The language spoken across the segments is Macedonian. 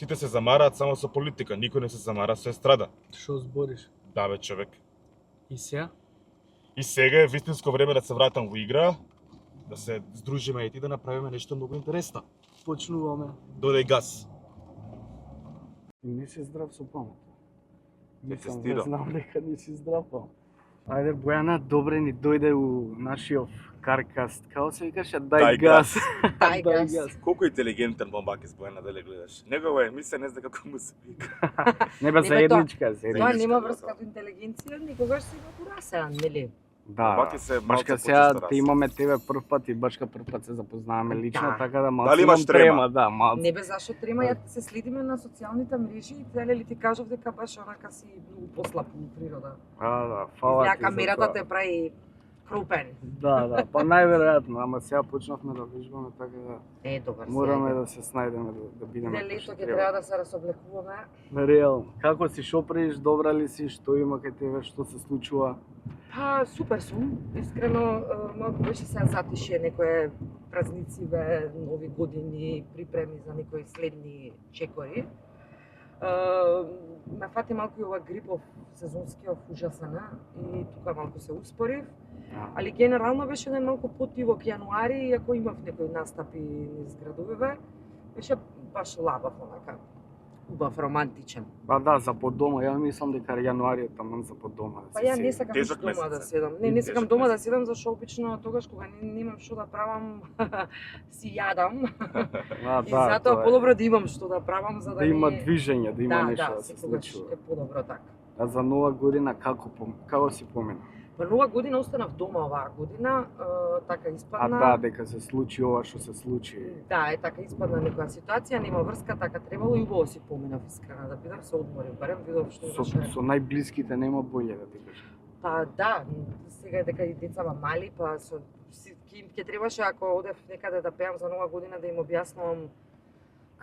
Сите се замараат само со политика, никој не се замара со естрада. Што збориш? Да бе, човек. И сега? И сега е вистинско време да се вратам во игра, да се здружиме и ти да направиме нешто многу интересно. Почнуваме. Додај газ. И не си здрав со памет. Те Мислам, тестирам. не знам дека не си здрав памет. Ајде, Бојана, добре ни дојде у нашиот каркаст. Како се викаше? Дај газ. Дај газ. Колку интелигентен бомбак избоена, дали гледаш? Негова емисија не знам како му се вика. Не бе, Не бе, заедничка, Тоа заедничка. нема да, врска со интелигенција, никогаш си го расеан, нели? Да, Бомбаки се башка малце сега почесто те имаме тебе прв пат и башка прв пат се запознаваме лично, Да. така да малце Дали имаш имам трема? Да, малце. Не бе, зашо трема, ја се следиме на социјалните мрежи и целе ли ти кажав дека баш онака си многу послаб во природа. Да, фала Изгледа ти за камерата тоа. те прави крупен. Да, па најверојатно, ама сега почнавме да вежбаме, така да Добар си. мораме ајде. да се снајдеме да бидеме. Не, како лето што ќе треба. треба да се расоблекуваме. Реално. Како си, шо правиш, добра ли си, што има кај тебе, што се случува? Па, супер сум. Искрено, малку беше сега затишје, некои празници, бе, нови години, припреми за некои следни чекори. Ме фати малку и ова грипов сезонскиот ужасена и тука малку се успорив. Али генерално беше најмалку потивок јануари, иако имав некои настапи низ градовиве. Беше баш лабав, онака, убав, романтичен. Па да, за под дома, ја мислам дека јануари е таман за под дома. Па ја не сакам Тежок дома месец да е. седам. Не сакам Тежок дома да месец. седам, зашто обично тогаш кога немам што да правам, си јадам. Да, И затоа тоа е. подобро да имам што да правам, за Да има движење, да има нешто да се секогаш случува. е подобро така. А за нова година како си помина? Па нова година останав дома оваа година, така А испадна. да, дека се случи ова што се случи. Да, така испадна некоја ситуација, нема врска, така требало и убаво си поминав искрено да бидам, се одморив, барем видов што Со, имаше. со најблиските нема болje да ти кажам. Па да, сега дека и децава мали, па ќе требаше ако одев некаде да пеам за нова година да им објаснувам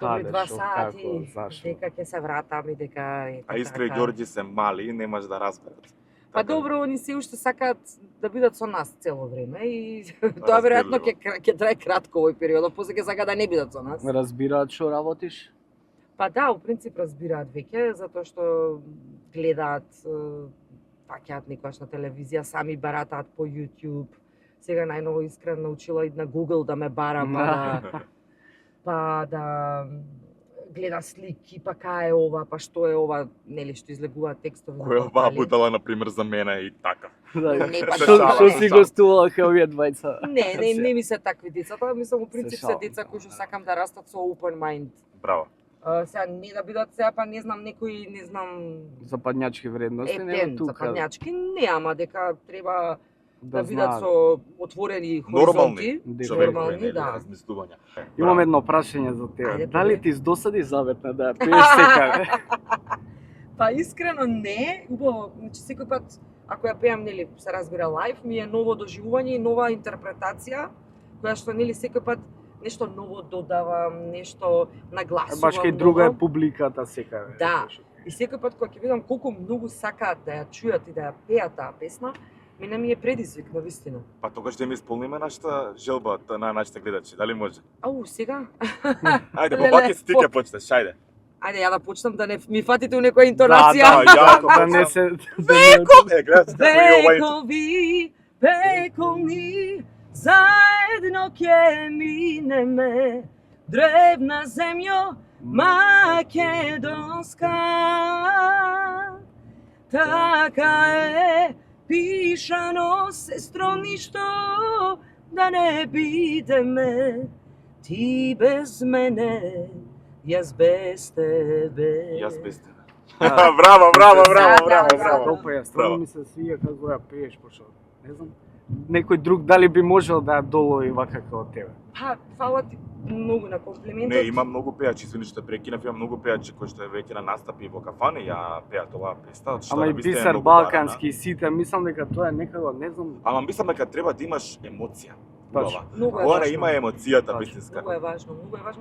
добри Каде, 2 шо, сати, како, зашо? дека ќе се вратам и дека А Искра и Ѓорѓи се мали и немаш да разберат. Па Така. добро, они се уште сакаат да бидат со нас цело време и тоа веројатно Разбирливо. ќе трае кратко овој период, а после ќе сакаат да не бидат со нас. Разбираат што работиш? Па да, у принцип разбираат веќе, затоа што гледаат, паќаат некојаш на телевизија, сами баратаат по YouTube. Сега најново искрено научила и на Google да ме бара, па да гледа слики, па кај е ова, па што е ова, нели што излегуваат текстови. на Која оваа портали. будала, например, за мене и така. Да, Не, па што да, што не. си гостувала кај овие двајца? Не ми се такви децата, мислам, у принцип се шалам. деца кои што сакам да растат со open mind. Браво. Сега не да бидат сега, па не знам, некои, не знам, Западњачки вредности нема ептен, тука. западњачки, не, ама дека треба да бидат знаат. со отворени Нормални хоризонти. човекови, Нормални, нели, да. размислувања. Имам Браво. едно прашање за тебе. Ајде, Дали повеќе. ти издосади заветна да ја пееш секаде? Па искрено не, убаво, значи секој пат ако ја пеам, нели, се разбира лајв, ми е ново доживување и нова интерпретација, која што нели секој пат нешто ново додавам, нешто нагласувам. Баш кај друга е ново. публиката секаде. Да. И секој пат кога ќе видам колку многу сакаат да ја чујат и да ја пеат таа песна, мене ми е предизвик на вистина. Па тогаш да ми исполниме нашата желба на нашите гледачи, дали може? Ау, сега? Ајде, Леле, бабаке си ти ќе почнеш, ајде. Ајде ја да почнам да не ми фатите у некоја интонација. да, јако, да не се Гледате како и ова интро. Векови, вековни, заедно ќе минеме, древна земјо македонска. Така е пишано, сестро, ништо да не бидеме, ти без мене, јас без тебе. Јас без тебе. Браво, браво, браво, браво, Да, браво. Толку ја Браво. стварно ми се свија како ја пееш, пошто не знам. Некој друг дали би можел да ја долови вака како тебе? Па, фала ти многу на комплиментот. Не, има многу пејачи, извини што те прекинав, има многу пејачи кои што веќе на настапи во кафани ја пеат оваа песна, што Ама и навистина е Бисер многу Балкански барана. и сите, мислам дека тоа е некако, не знам. Ама мислам дека треба да имаш емоција. Точно. Многу е Ова важно. има емоцијата Точно. вистинска. Многу е важно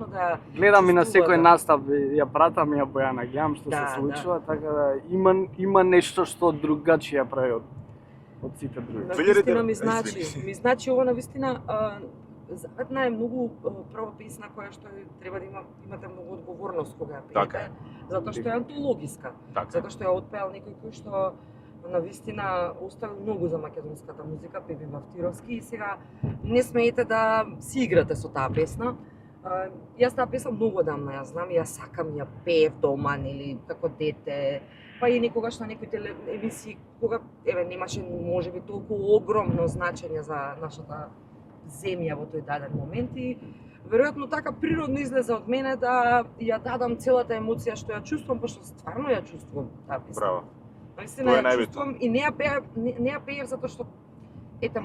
да Гледам и на чувствува, секој да. настап, ја пратам и ја Бојана, гледам што Да, се случува, така да има нешто што другачи ја прави од сите други. На 2000 вистина ми извини. значи ова на вистина Заветна е многу прва песна која што треба да имате многу одговорност кога ја Така пеете, затоа што е антологиска, Така. затоа што ја отпеал некој кој што на вистина оставил многу за македонската музика, Пепи Мавтировски, и сега не смеете да си играте со таа песна. Јас таа песна многу одамна ја знам, ја сакам, ја пеев дома, нели, како дете, па и некогаш на некои емисии, кога немаше можеби толку огромно значење за нашата земја во тој даден момент и веројатно така природно излезе од мене да ја дадам целата емоција што ја чувствувам, пошто стварно ја чувствувам таа песна. Браво. Наистина Тоа е ја најбитно. чувствувам и не ја пеев затоа што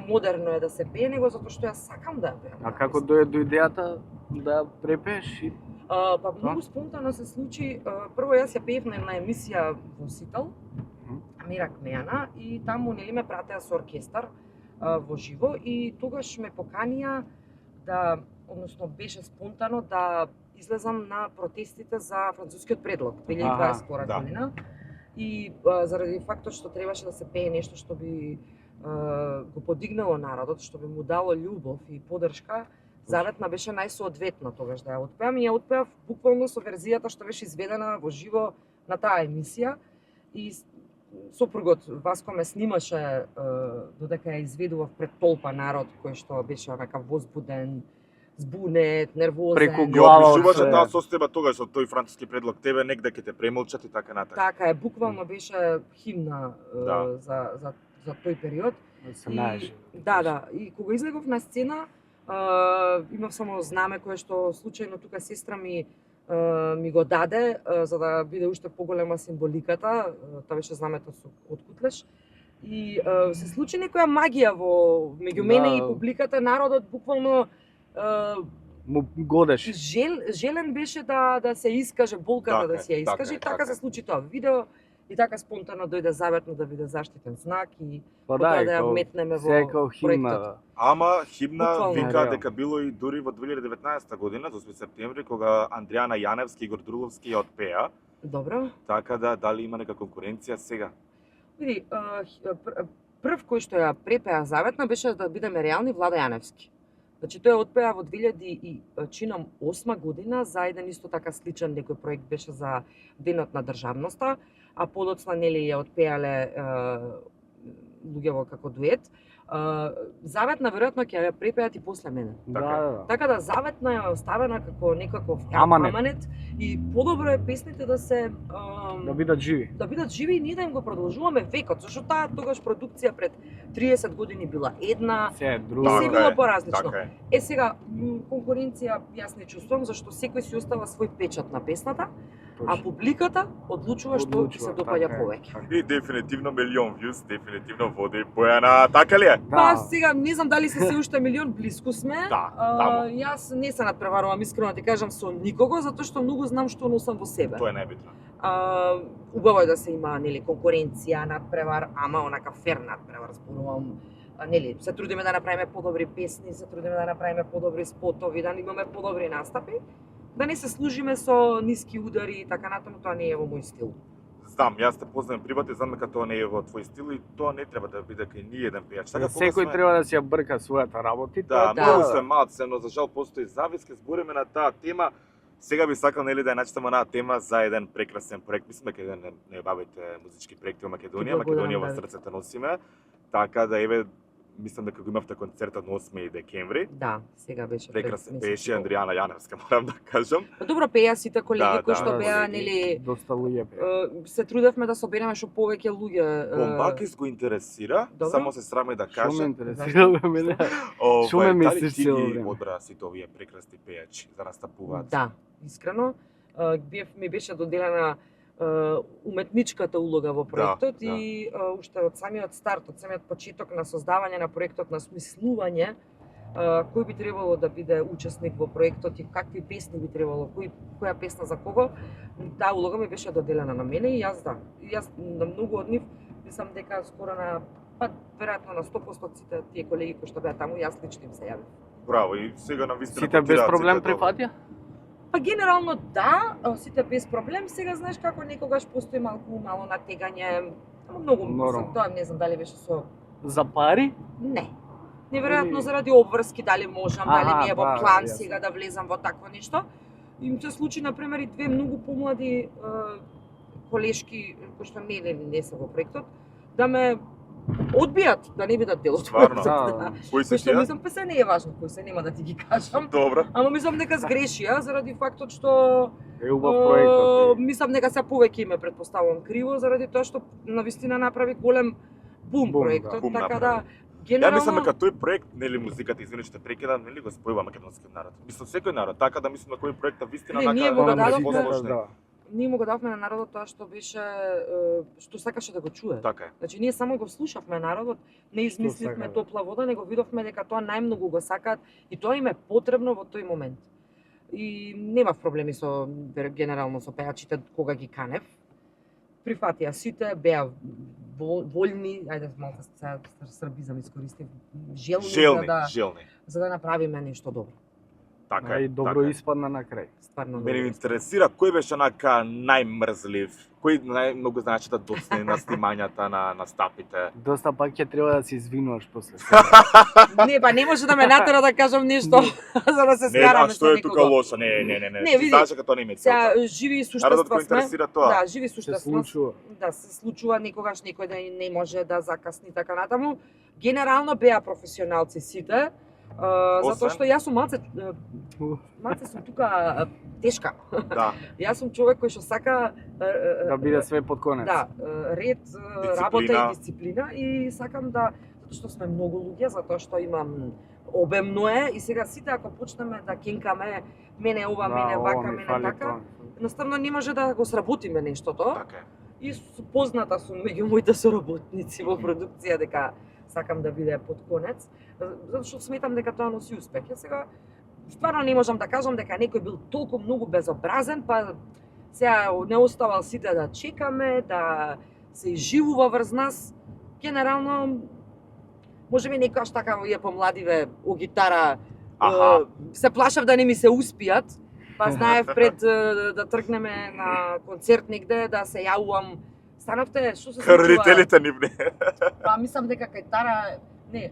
модерно е да се пее, него затоа што ја сакам да ја пеам. А како дојде до идејата да препееш? Па многу спонтано се случи. Прво јас ја пеев на една емисија во Сител, Мира Кмејана, и таму нели ме пратеа со оркестар во живо и тогаш ме поканија да, односно беше спонтано да излезам на протестите за францускиот предлог 2022 да. година. И заради фактот што требаше да се пее нешто што би го подигнало народот, што би му дало љубов и подршка, Заветна беше најсоодветна тогаш да ја отпеам и ја отпеав буквално со верзијата што беше изведена во живо на таа емисија и сопругот Васко ме снимаше додека ја изведував пред толпа народ кој што беше онака возбуден, збунет, нервозен. Преку Ја глава опишуваше од таа состојба тогаш од тој француски предлог, тебе негде ќе те премолчат и така натаму. Така е, буквално беше химна Да. за тој период. се најже. Да, и кога излегов на сцена, имав само знаме кое што случајно тука сестра ми го даде за да биде уште поголема символиката, тоа беше знамето со од кутлеш. И се случи некоја магија меѓу мене и публиката, народот буквално Му годеш. желен беше да се искаже болката, да се ја искаже, и така се случи тоа видео. И така спонтано дојде Заветно да биде заштитен знак и потоа да ја метнеме во проектот. Ама химна Буквално. вика дека било и дури во 2019 година, до 8 септември, кога Андријана Јаневски и Игор Друловски ја отпеа. Добро. Така да, дали има нека конкуренција сега? Види, прв кој што ја препеа Заветна беше да бидеме реални Влада Јаневски. Значи тој ја отпеа во 2008 година за еден исто така сличен некој проект беше за Денот на државноста, а подоцна нели ја отпеале луѓе како дует. Заветна веројатно ќе ја препеат и после мене. Да. Така да Заветна е оставена како некаков Аманет. И подобро е песните да се Да бидат живи. Да бидат живи и ние да им го продолжуваме векот, зашто таа тогаш продукција пред 30 години била една, Се е и друго. се било поразлично. Така е. Сега конкуренција јас не чувствувам зашто секој си остава свој печат на песната, а публиката одлучува што ќе се допаѓа повеќе. И дефинитивно милион views, дефинитивно води Бојана, така ли е? Па сега не знам дали се уште милион, близко сме. Да, таму. Јас не се надпреварувам искрено да ти кажам со никого затоа што многу знам што носам во себе. Тоа е најбитно. Убаво е да се има нели конкуренција, надпревар, ама онака фер надпревар, зборувам. Нели, се трудиме да направиме подобри песни, се трудиме да направиме подобри спотови, да имаме подобри настапи, да не се служиме со ниски удари и така натаму, тоа не е во мој стил. Знам, јас те познавам приватно, знам дека тоа не е во твој стил и тоа не треба да биде кај ни еден пејач. Така Секој треба да си ја брка својата работа. Да, многу сме малце, но за жал постои зависки, збориме на таа тема. Сега би сакал нели да ја начнеме на тема за еден прекрасен проект. Мислиме дека еден најубавите музички проекти во Македонија, Македонија во срцето носиме. Така да еве мислам дека го имавте концертот на 8 декември. Да, сега беше прекрасен пееше Андријана Јаневска, морам да кажам. Добро пеа сите колеги кои што беа колеги. нели доста луѓе пеа. Се трудевме да собереме што повеќе луѓе. Бомбакис го интересира, Добро. само се сраме да Шо ме кажам. интересира бе мене? Шо ме Дали мислиш ти цело ги време? одбра сите овие прекрасни пејачи за настапуваат? Да, искрено. Ми беше доделена уметничката улога во проектот и уште од самиот старт, од самиот почеток на создавање на проектот, на смислување кој би требало да биде учесник во проектот и какви песни би требало, која песна за кого, таа улога ми беше доделена на мене и јас на многу од нив мислам дека скоро на веројатно на 100% сите тие колеги кои што беа таму, јас лично им се јавив. Браво, и сега на вистина Сите без проблем прифатија? Па генерално да, сите без проблем. Сега знаеш како некогаш постои мало натегање, ама многу Нормално. тоа не знам дали беше со За пари? не. Неверојатно Или- заради обврски, дали можам, дали ми е во план јасно. сега да влезам во такво нешто. И ми се случи, например, и две многу помлади колешки, кои што не се во проектот, да ме одбијат, да не бидат дел од Стварно? проектот. Да. Кои се Кои што тие? мислам, па се не е важно кои се, нема да ти ги кажам. Добро. Ама мислам дека сгрешија заради фактот што Е убав проектот. мислам дека се повеќе име предпоставувам криво заради тоа што навистина направи голем бум Бум, проектот, Бум така направи. да Ја генерално мислам дека тој проект, нели музиката, извини што те прекидам, нели го спојува македонскиот народ. Мислам секој народ, така да мислам на кој проект вистина Не, ние нака му го да дадовме. посложни. Да. ние му го давме на народот тоа што беше што сакаше да го чуе. Така е. Значи ние само го слушавме народот, не измисливме сака, да. топла вода, него видовме дека тоа најмногу го сакаат и тоа им е потребно во тој момент. И немав проблеми со генерално со пеачите кога ги канев. Прифатија сите, беа вољни, ајде малку србизам искористив, Желни, желни. за да направиме нешто добро. Така И е. добро така е. испадна на крај. Стварно. Мене ми добро. интересира кој беше онака најмрзлив, кој најмногу знаеше да доцне на снимањата на стапите. Доста пак ќе треба да се извинуваш после. Не, па не може да ме натера да кажам нешто за да се Не, а скараме што со е тука некого. лошо? Не. Не, види, Знаеш дека тоа не има Сега целта. живи Народот го суштества сме. интересира тоа. Да, живи Се суштества. случува. Да, се случува некогаш некој да не може да закасни така натаму. Генерално беа професионалци сите. Затоа што јас сум малце сум тука тешка. Да. Јас сум човек кој што сака Да биде све под конец. да, ред, Дисциплина. работа и дисциплина и сакам да затоа што сме многу луѓе, затоа што имам обемно е и сега сите ако почнеме да кенкаме мене ова, мене вака, мене така, едноставно не може да го сработиме нештото. Така е. И позната сум меѓу моите соработници во продукција дека сакам да биде под конец, затоа што сметам дека тоа носи успех. Е сега стварно не можам да кажам дека некој бил толку многу безобразен, па сега не оставал сите да чекаме, да се изживува врз нас. Генерално можеби некојаш така овие помладиве у гитара Аха. се плашав да не ми се успијат, па знаев пред да тргнеме на концерт негде да се јавувам. Станавте, што се случува? Родителите нивни. Па мислам дека кај Тара не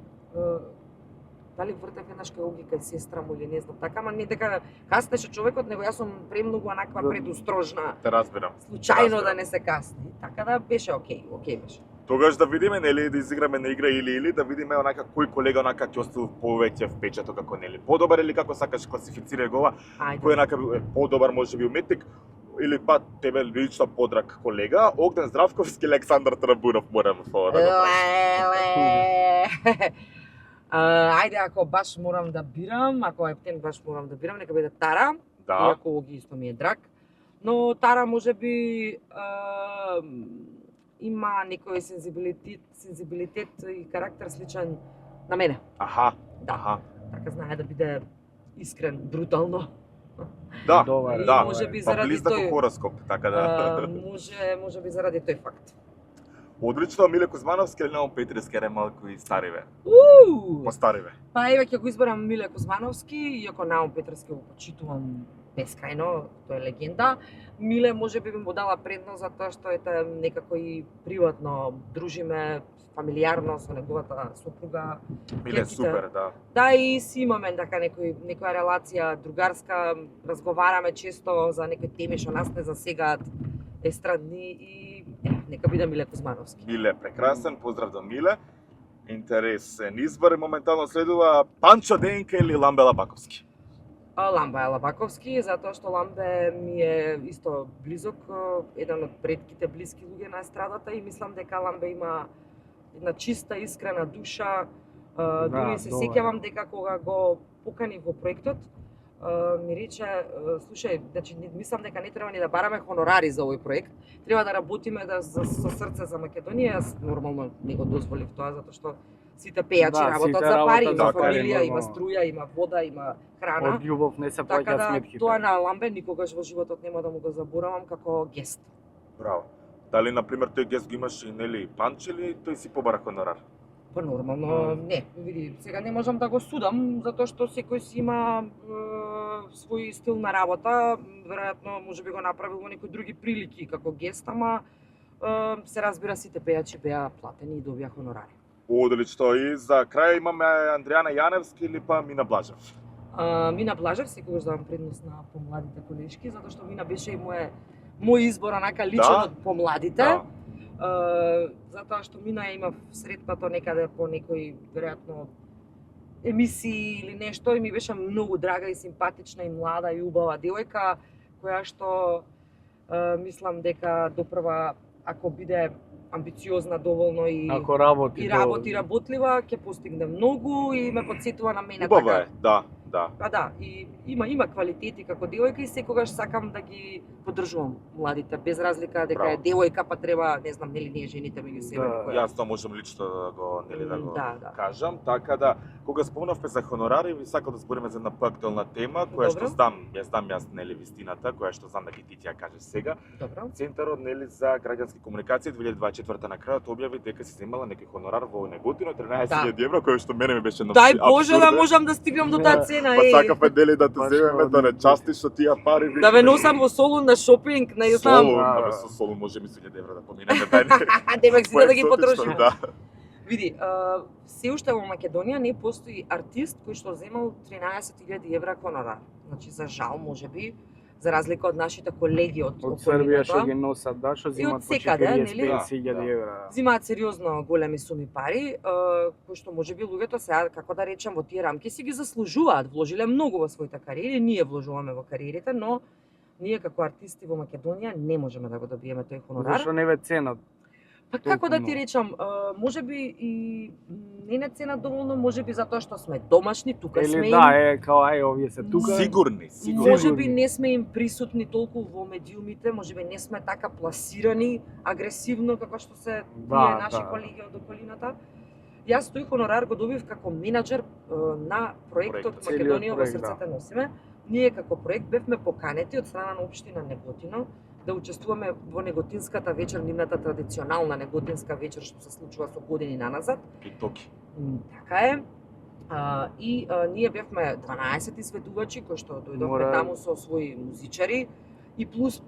дали вртев еднаш кај Оги, кај сестра му или не знам така, ама не дека каснеше човекот, него јас сум премногу онаква предустрожна, Те разбирам. случајно да не се касни. Така да беше окей беше. Тогаш да видиме нели да изиграме на игра или да видиме онака кој колега онака ќе остави повеќе впечаток како нели подобар или како сакаш класифицирај го ова, кој Ајде. онака подобар можеби уметник или па тебе лично подраг колега, Огнен Здравковски или Александар Трабунов морам да го Леле. Ајде, ако баш морам да бирам, ако ептен баш морам да бирам, нека биде Тара, Да. иако Оги исто ми е драг. Но Тара можеби има некој сензибилитет и карактер сличен на мене. Аха. Да. Аха. Така знае да биде искрен, брутално. Да. Добар, И да. можеби Па заради близко тој хороскоп, така да. можеби заради тој факт. Одлично, Миле Кузмановски или Неон Петревски, ере малку и стариве. Постариве. Па еве ќе го изберам Миле Кузмановски, иако Наум Петревски го почитувам бескрајно, тој е легенда. Миле можеби би му дала предност затоа што ете некако и приватно дружиме, фамилиарно со неговата сопруга. Миле Кеките. супер, да. Да, и си имаме така некоја релација другарска, разговараме често за некои теми што нас не засегаат естрадни и нека биде Миле Кузмановски. Миле прекрасен, поздрав до Миле. Интересен избор моментално следува Панчо Денка или Ламбе Лабаковски. Ламбе Лабаковски, затоа што Ламбе ми е исто близок, еден од предките блиски луѓе на естрадата и мислам дека Ламбе има една чиста, искрена душа. Дури се добар. сеќавам дека кога го покани во проектот, ми рече, слушај, значи мислам дека не треба ни да бараме хонорари за овој проект, треба да работиме со срце за Македонија. Јас нормално не го дозволив тоа затоа што сите пејачи Да, работат сите за пари, работат има за пари, фамилија, има нормално. струја, има вода, има храна. Од љубов не се Така плаќаат да, сметките. тоа на Ламбе никогаш во животот нема да му го заборавам како гест. Браво. Дали, например, тој гест го имаш и нели Панч или тој си побара хонорар? Па нормално, не, види, сега не можам да го судам, затоа што секој си има свој стил на работа, веројатно можеби го направил во некои други прилики како гест, ама се разбира сите пејачи беа платени и добија хонорари. Одлично. И за крај имаме Андријана Јаневски или па Мина Блажев. Мина Блажев секогаш давам предност на помладите колешки, затоа што Мина беше и мој избор онака личен Да. од помладите. Затоа што Мина ја имав сретбата некаде по некои веројатно емисии или нешто и ми беше многу драга и симпатична и млада и убава девојка која што мислам дека допрва ако биде амбициозна доволно и Ако работи, и работлива ќе постигне многу и ме потсетува на мене Убава така. е, да, да. Па да, и има квалитети како девојка и секогаш сакам да ги поддржувам младите, без разлика дека е Браво. девојка па треба, не знам, нели ние жените меѓу себе. Да. некоја- Јас тоа можам лично да го, нели, да го Да. кажам, така да кога спомнавме за хонорари, ви сакам да збориме за една поактуелна тема која што Добро. знам јас нели вистината, која што знам дека и ти ќе ја кажеш сега. Добро. Центарот нели за граѓански комуникации 2024 на крајот објави дека си земала некој хонорар во Неготино 13.000 евра, кој што мене ми беше на Дај Боже да можам да стигнам до таа цена, Па еј. сакавме дели да те Баш земеме, да не одлично. частиш со тие пари. Да ве носам во Солун на шопинг, не знам. Солун, Да, абе да. со Солун може ми 1000 евра да поминеме, дај. Демек си да ги Поекзотично, потрошиме. Да. Види, се уште во Македонија не постои артист кој што земал 13.000 евра хонорар. Значи за жал можеби, за разлика од нашите колеги од Од Србија што ги околината, носат, да, што И од зимат по секаде, нели? 45.000 Да. евра. земаат сериозно големи суми пари, кои што можеби луѓето сега, како да речем, во тие рамки си ги заслужуваат, вложиле многу во своите кариери, ние вложуваме во кариерите, но ние како артисти во Македонија не можеме да го добиеме тој хонорар. Зашто не ве ценат? Па како да ти многу? речам, можеби и не цена доволно, можеби затоа што сме домашни, тука сме Или им. да, као ај овие се тука. Сигурни, сигурни. Можеби не сме им присутни толку во медиумите, можеби не сме така пласирани агресивно како што се Да, тие наши да. колеги од околината. Јас тој хонорар го добив како менаџер на проектот Проект. Македонија во Целиот проект, срцете носиме. Ние како проект бевме поканети од страна на општина Неготино да учествуваме во Неготинската вечер, нивната традиционална Неготинска вечер што се случува со години наназад. И токи. Така е. Ние бевме 12 изведувачи кои што дојдовме Мора- таму со своји музичари и плюс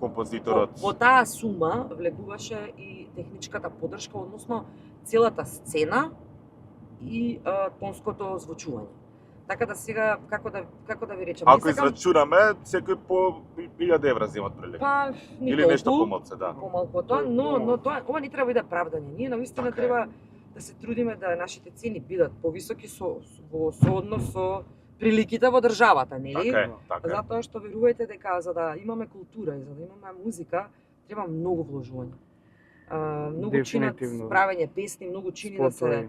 Композиторот. во таа сума влегуваше и техничката поддршка, односно целата сцена и тонското озвучување. Така да сега како да ви речам, Ако не сакам- израчунаме, секој по 1000 евра земат прилика. па ни Или толку, нешто помалку, да. помалку од тоа, но тоа ова не треба да биде правдање. Ние навистина Така е. треба да се трудиме да нашите цени бидат повисоки во сооднос со приликите во државата, нели? Така е, така е. Затоа што верувајте дека за да имаме култура и за да имаме музика, треба многу вложување. Многу чинат Дефинитивно. правење песни, многу чини да се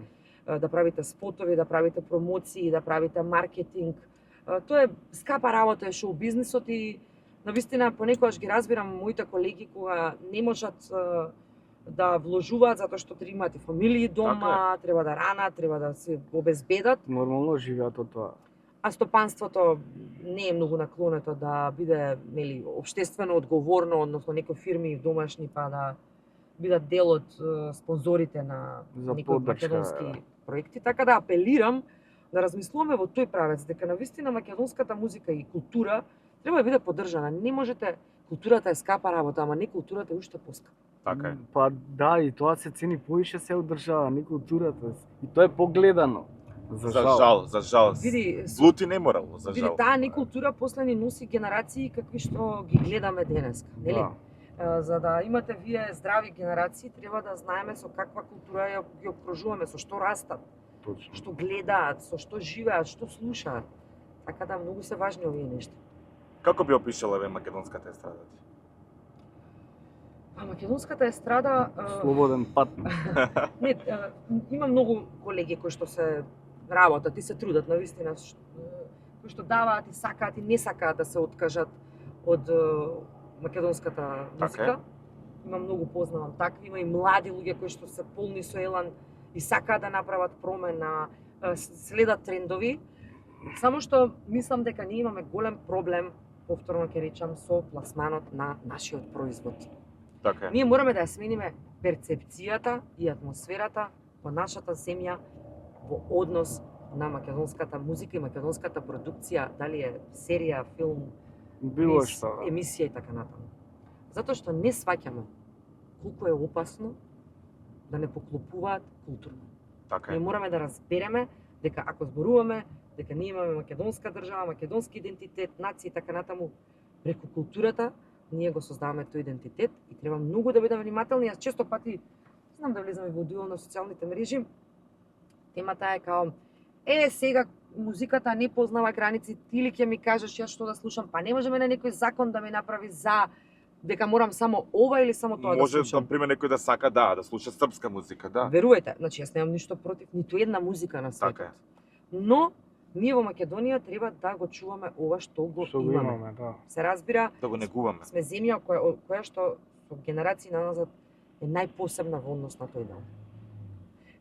да правите спотови, да правите промоции, да правите маркетинг. Тоа е скапа работа е шоу бизнисот и навистина понекогаш ги разбирам моите колеги кога не можат да вложуваат затоа што треба имати фамилии дома, треба да ранат, треба да се обезбедат, Нормално живеат од тоа. а стопанството не е многу наклонето да биде нели општествено одговорно, односно некои фирми домашни па да бидат дел од спонзорите на За некои поддршка, македонски проекти, така да апелирам да размислуваме во тој правец дека навистина македонската музика и култура треба да биде поддржана. Не можете, културата е скапа работа, ама не културата е уште поскапа. Така е. Па да, и тоа се цени повише се од држава, не културата. И тоа е погледано. За жал. За жал. Види, Злути неморално, за види жал. таа некултура после ни носи генерации какви што ги гледаме денеска, нели? Да. За да имате вие здрави генерации, треба да знаеме со каква култура ја ги обкружуваме, со што растат, Точно. што гледаат, со што живеат, што слушаат. Така да многу се важни овие нешта. Како би опишала еве македонската естрада? А македонската естрада Слободен пат. не, има многу колеги кои што се работат и се трудат навистина, кои што даваат и сакаат и не сакаат да се откажат од македонската музика. Има многу познавам такви, има и млади луѓе кои што се полни со елан и сакаат да направат промена, следат трендови. Само што мислам дека ние имаме голем проблем, повторно ќе речам, со пласманот на нашиот производ. Така е. Ние мораме да ја смениме перцепцијата и атмосферата во нашата земја во однос на македонската музика и македонската продукција, дали е серија, филм, Било низ, што. Да. емисија и така натаму. Затоа што не сваќаме колку е опасно да не поклопуваат културно. Така Ние е. мораме да разбереме дека ако зборуваме дека ние имаме македонска држава, македонски идентитет, нација и така натаму, преку културата, ние го создаваме тој идентитет и треба многу да бидеме внимателни. Јас често пати, знам да влезам и во дуел на социјалните мрежи, темата е као, сега музиката не познава граници, ти ли ќе ми кажеш јас што да слушам, па не може мене некој закон да ме направи за дека морам само ова или само тоа да Може, слушам. например, некој да сака да слуша српска музика, да. Верувајте, значи јас немам ништо против ниту една музика на светот. Така е. Но ние во Македонија треба да го чуваме ова што го Што го имаме. имаме, да. Се разбира, Да го негуваме. сме земја која што со генерации назад е најпосебна во однос на тој дел.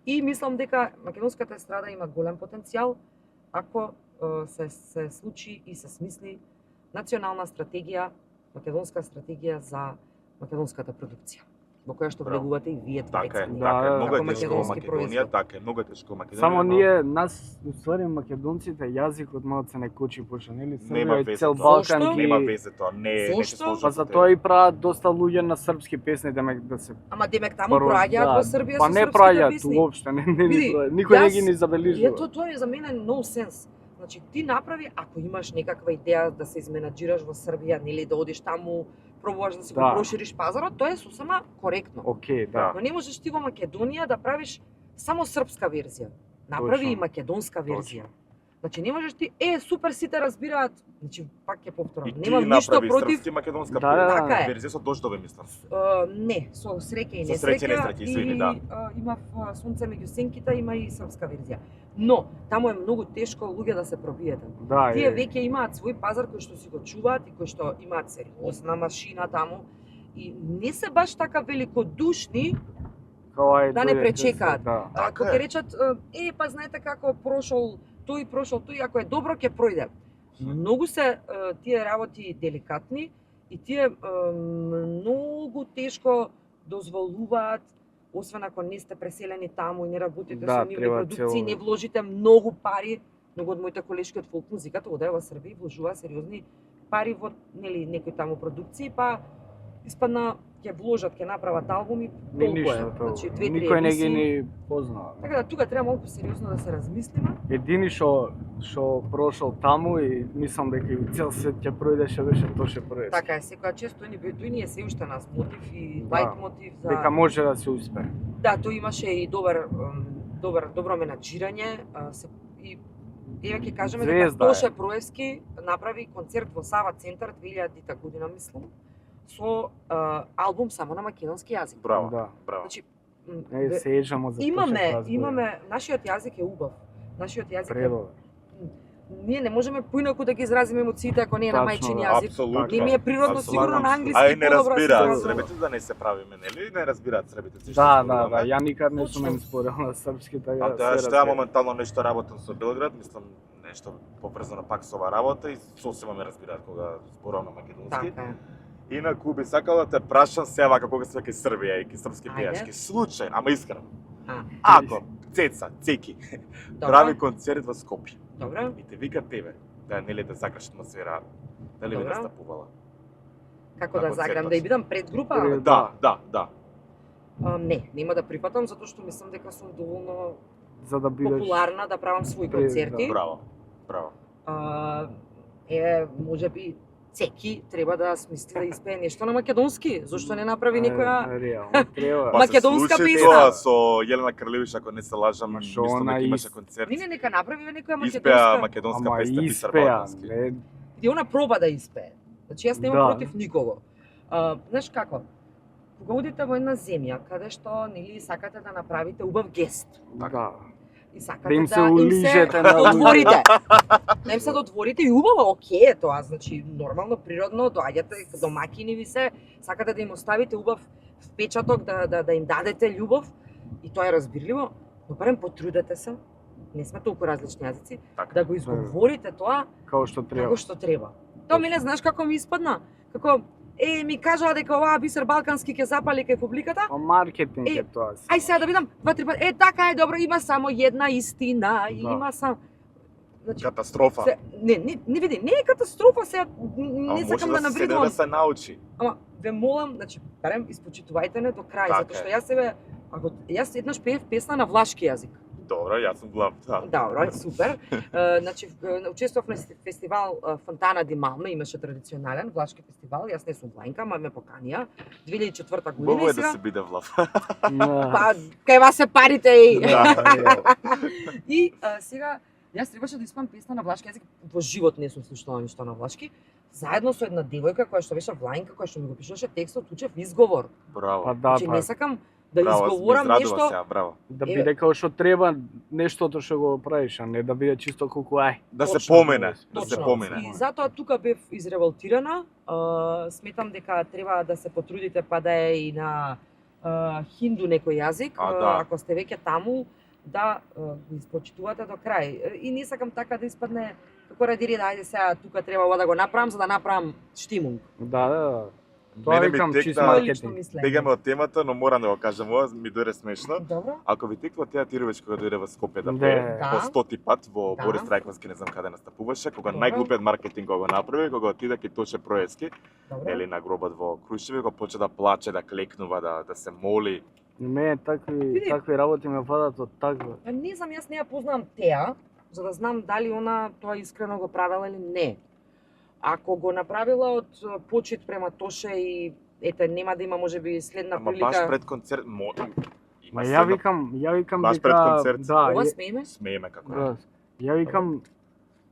И мислам дека македонската естрада има голем потенцијал ако се случи и се смисли национална стратегија, македонска стратегија за македонската продукција, во која што Браво. влегувате и вие Така е, двајца. така е. Да, Многу е како тешко во македонски Македонија, производ. така е, многу е тешко во Македонија. Само но ние, нас, уствари македонците, јазикот малце не кочи почна, нели? Нема Србија и везе цел тоа. Балкан Зошто? ги... Нема везе тоа, не се Зошто? сложам Па со затоа тебе. и прават доста луѓе на српски песни да се Ама демек таму проаѓаат во Србија па со не српските прајат песни. уопште, не Види, прајат. Никој не јас- ги ни забележува. Тоа е за мене no sense. Значи ти направи ако имаш некаква идеја да се изменаџираш во Србија, нели да одиш таму, пробуваш да си го Да. прошириш пазарот, тоа е сосема коректно. Океј, да. Но не можеш ти во Македонија да правиш само српска верзија. Направи Точно. и македонска верзија. Точно. Значи не можеш ти супер сите разбираат. Значи пак ќе повторам. И ти Немам ништо направи против. српски македонска Да, да, Така е. верзија со дождове, мислам. Не, со среќа и Со несреќа. среќа и несреќа, извини, да. Има Сонце меѓу сенките, има и српска верзија. Но таму е многу тешко луѓе да се пробиете. Да, Тие е. веќе имаат свој пазар кој што си го чуваат и кој што имаат сериозна машина таму и не се баш така великодушни Као, ај, да не дојдете пречекаат. се, Да. Така Ако е. ќе речат, па знаете како прошол тој, ако е добро ќе пројде. Многу се тие работи деликатни и тие многу тешко дозволуваат, освен ако не сте преселени таму и не работите Да, со нивни треба продукции, цело- не вложите многу пари. Многу од моите колешки од фолк музиката одеа во Србија и вложуваа сериозни пари во некои таму продукции, па испадна ќе вложат, ќе направат албуми, Не толку е. ништо, Значи, 2-3 никој не ги емисии. ни познава. Така да тука треба малку сериозно да се размислиме. Едини што прошол таму и мислам дека и цел свет ќе пројдеше беше Тоше Проески. Така е, секоја чест тој ни е се уште нас мотив и Да. лајт мотив за Дека може да се успее. Да, тој имаше и добро менаџирање, и еве ќе кажеме дека Звезда е. Тоше Проевски направи концерт во Сава центар 2000-та година, мислам, со албум само на македонски јазик. Браво, Да. браво. Значи, Е, се ежамо за Тоше Проески. имаме нашиот јазик е убав. Нашиот јазик е Предобар. ние не можеме поинаку да ги изразиме емоциите ако не е на Тачно, мајчин да. јазик. Апсолутно. Не ми е природно, Апсолутно. сигурно на англиски А и не подобро се разбираат изразува. србите да не се правиме, нели? Не разбираат србите се Да, што да, да, зборуваме. ја никад не сум Точно. им спорил на српски, така А да да, се што ја разбира. моментално нешто работам со Белград, мислам нешто поврзано пак со ова работа и сосема ме разбираат кога зборувам на македонски. Така е. Инаку би сакал да те прашам се вака кога сме кај Србија и кај српски Ајде. пејачки. Случајно, ама искрено. А, Ако Цеца, Цеки, добро. прави концерт во Скопје Добро. и те вика тебе, да нели да закраш атмосфера, дали би Добро. настапувала? Како на да концертот. заграм, да ја бидам пред група? Пред- Да. Не, нема да прифатам затоа што мислам дека сум доволно За да бидеш популарна да правам своји пред, концерти. Браво, браво. Можеби Цеки треба да смисли да испее нешто на македонски. Зошто не направи некоја реално треба. Па се Македонска случи песна. Тоа со Јелена Крлевиш, ако не се лажам, Ма шо мислам она дека имаше концерт. Не, нека направи некоја Испеа македонска. македонска Ама песна Писар испеа, Балкански. не, И она проба да испее. Значи јас немам Да. против никого. Знаеш како? Кога одите во една земја каде што нели сакате да направите убав гест да. и сакате Да им се улижете на додворите. Да им се додворите и убаво, окей е тоа, значи нормално, природно, доаѓате домаќини ви се, сакате да им оставите убав впечаток, да им дадете љубов и тоа е разбирливо, но барем потрудете се, не сме толку различни јазици, Така. да го изговорите тоа Као што треба. како што треба. Тоа мене знаеш како ми испадна? Како ми кажаа дека оваа Бисер Балкански ќе запали кај публиката. Па маркетинг Е, е тоа. Ај сега да видам 2-3 пати. Така е, добро, има само една истина, и Да. има само значи Катастрофа. не види, не е катастрофа сега, не Може сакам да да се седне навредувам. да се научи. Ама ве молам, значи барем испочитувајте не до крај, Така затоа што е. јас еднаш пеев песна на влашки јазик. Добро, јас сум глав, да. Добро, супер. Значи, учествував на фестивал Фонтана ди Малме, имаше традиционален влашки фестивал. Јас не сум влајнка, ма ме поканија. 2004 година Убаво и е да сега... се биде влав. Па, кај вас се парите и... Да. И сега, јас требаше да испам песна на влашки јазик. Во живот не сум слушнала ништо на влашки. Заедно со една девојка која што беше влајнка, која што ми го пишуваше текстот, учев изговор. Браво. Па да, Значи, па, не сакам да Браво, изговорам ми израдува нешто. сега, браво. да Еве. биде како што треба нештото што го правиш, а не да биде чисто колку ај. Да се Точно, помене, да се Точно. помене. И затоа тука бев изреволтирана. Сметам дека треба да се потрудите па да е и на хинду некој јазик, Да. ако сте веќе таму, да го испочитувате до крај. И не сакам така да испадне како ради ред, ајде сега тука треба ова да го направам за да направам штимунг. Да. Тоа Мене ми викам текна- чист Тоа Тоа е лично маркетинг. мислење. Бегаме од темата, но морам да го кажам ова, ми дојде смешно. Добро. Ако ви текла Теја Тировиќ кога дојде во Скопје да Да. пее Да. по 100 пат во Да. Борис Трајковски, не знам каде настапуваше, кога Добро. најглупиот маркетинг го направи, кога отиде кај Тоше Проески, Добро. или на гробот во Крушеви, го почна да плаче, да клекнува, да се моли. Мене Види. такви работи ме фатат од таква. Па не знам, јас не ја познавам Теа, за да знам дали она тоа искрено го правела или не. Ако го направила од почит према Тоше и ете нема да има можеби следна Ама прилика. баш пред концерт, Ма ја викам Баш пред концерт. да, Ова смееме? смееме како. да. Ја викам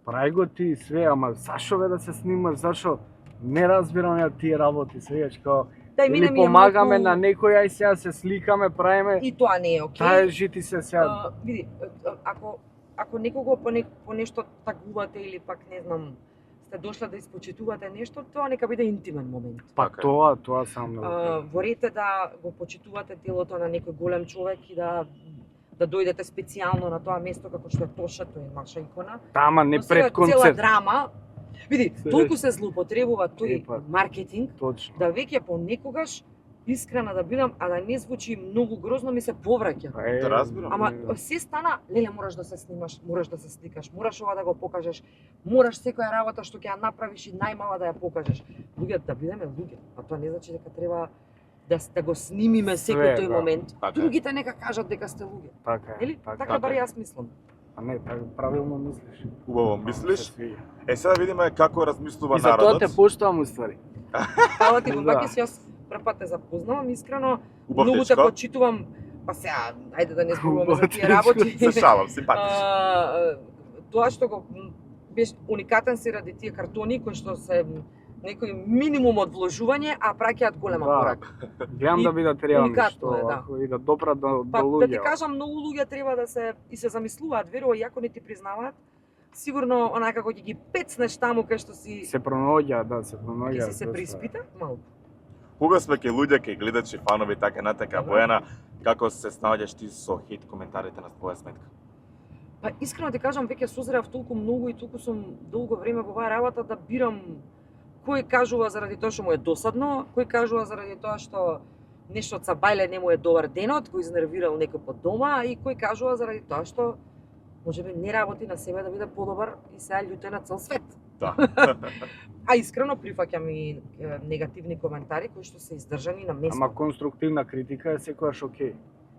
прај го ти све, ама зашо бе да се снимаш, зашо не разбирам ја тие работи, свегаш као Дај или мене ми е помагаме малку- на некој, ај сега се сликаме, правиме, И тоа не е окей. тај жити се сега. Види, ако некого по нешто тагувате или пак не знам, сте дошла да испочитувате нешто, тоа нека биде интимен момент. Па така е. тоа сам да го Ворете да го почитувате телото на некој голем човек и да дојдете специјално на тоа место како што е Тоша, тој е наша икона. Тама не Но сега пред Цела концерт. драма. Види, Се толку се злоупотребува тој Епа. маркетинг Точно. да веќе понекогаш искрена да бидам, а да не звучи многу грозно, ми се повраќа. Да разбирам. Ама се стана, леле мораш да се снимаш, мораш да се сликаш, мораш ова да го покажеш, мораш секоја работа што ќе ја направиш и најмала да ја покажеш. Луѓе да бидеме луѓе, а тоа не значи дека треба да го снимиме Све, секој тој да. момент. Така е. Другите нека кажат дека сте луѓе. Така е. Нели? Така, Така бар е. јас мислам. А не, така правилно мислиш. Убаво мислиш. Сега да видиме како размислува И за тоа народот. те поштувам уствари. Фала ти, Да. Бакис, јас прв пат те запознавам, искрено, Убав многу те дечко. почитувам, па сега, ајде да не зборуваме за Убав тие дечко. работи. Се шалам, симпатично. Тоа што го беше уникатен си ради тие картони кои што се некој минимум од вложување, а праќаат голема Да. порака. Гледам И да бидат реални, уникатно што е, да. ако и да допрат до Па луѓе. да ти кажам, многу луѓе треба да се и се замислуваат, верува, иако не ти признаваат. Сигурно онака кога ќе ги пецнеш таму кај што си се пронаоѓа, да, се пронаоѓа. ќе си се преиспита малку. Кога сме ке луѓе, ке гледачи, фанови, така натака, Добро. Бојана, како се снаоѓаш ти со хейт коментарите на твоја сметка? Па искрено ти кажам, веќе созрев толку многу и толку сум долго време во оваа работа да бирам кој кажува заради тоа што му е досадно, кој кажува заради тоа што нешто од Сабајле не му е добар денот, кој изнервирал некој под дома и кој кажува заради тоа што можеби не работи на себе да биде подобар и сега љуте на цел свет. Да. А искрено прифаќам и негативни коментари кои што се издржани на место. Ама конструктивна критика е секогаш окей.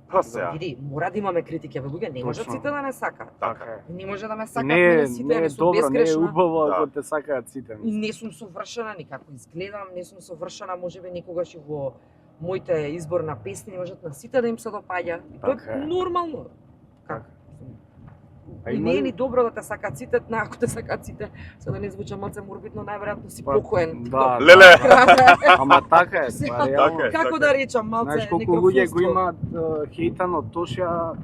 Па сега, Види, мора да имаме критики, бе луѓе, не можат Точно. сите да не сакаат. така. е. Не може да ме сакаат Не, мене сите, не е не сум добро, не е безгрешна. убаво Да. ако те сакаат сите. И не сум совршена никако изгледам, не сум совршена можеби некогаш и во моите избор на песни, не можат на сите да им се допаѓа. И тоа Така е е. нормално. Така. А И има не е ли- ни добро да те сакаат сите, ако те сакаат сите, за да не звуча малце морбидно, најверојатно си Па, покоен. Да, Леле! ама така е, Сега, па реално. Така е. Како да речам, малце Знаеш колку луѓе го некрофилство. имаат хейтан од Тошја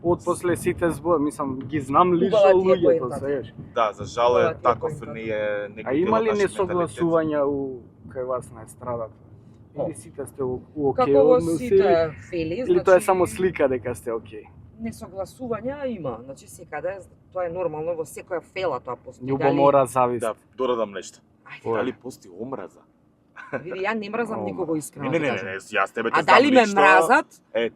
од после сите збор, мислам, ги знам лично Убава ти е луѓето, поентата. сегаш. Да, за жал Ова е ти е таков поентата. не е некој А дел има од ли нашиот несогласувања кај вас на естрадата? О. Или сите сте окей Како во односи, сите фели, или тоа е само слика дека сте окей? Несогласувања има, значи секаде, тоа е нормално, во секоја фела тоа постои. Љубомора, завист. Да, додадам нешто. Ајде, Дали постои омраза? види, ја не мразам О, никого искрено. Не, ти не, кажам. не, јас тебе те А знам дали ме лично. мразат,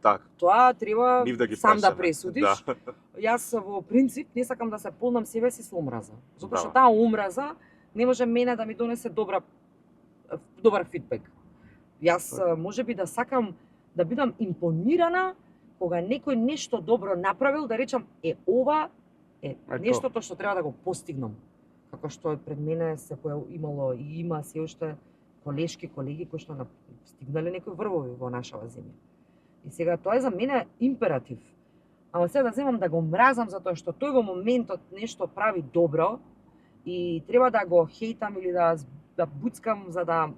Так, тоа треба нив да ги сам да прашаме. пресудиш. Да. Јас во принцип не сакам да се полнам себе си со омраза. Затоа што Да. таа омраза не може мене да ми донесе добар фидбек. Јас можеби да сакам да бидам импонирана кога некој нешто добро направил, да речам, ова е Ето. нештото што треба да го постигнам. Како што пред мене се имало и има се уште колешки, колеги кои што стигнале некои врвови во нашава земја. И сега тоа е за мене императив. Ама сега да земам да го мразам затоа што тој во моментот нешто прави добро и треба да го хейтам или да буцкам за да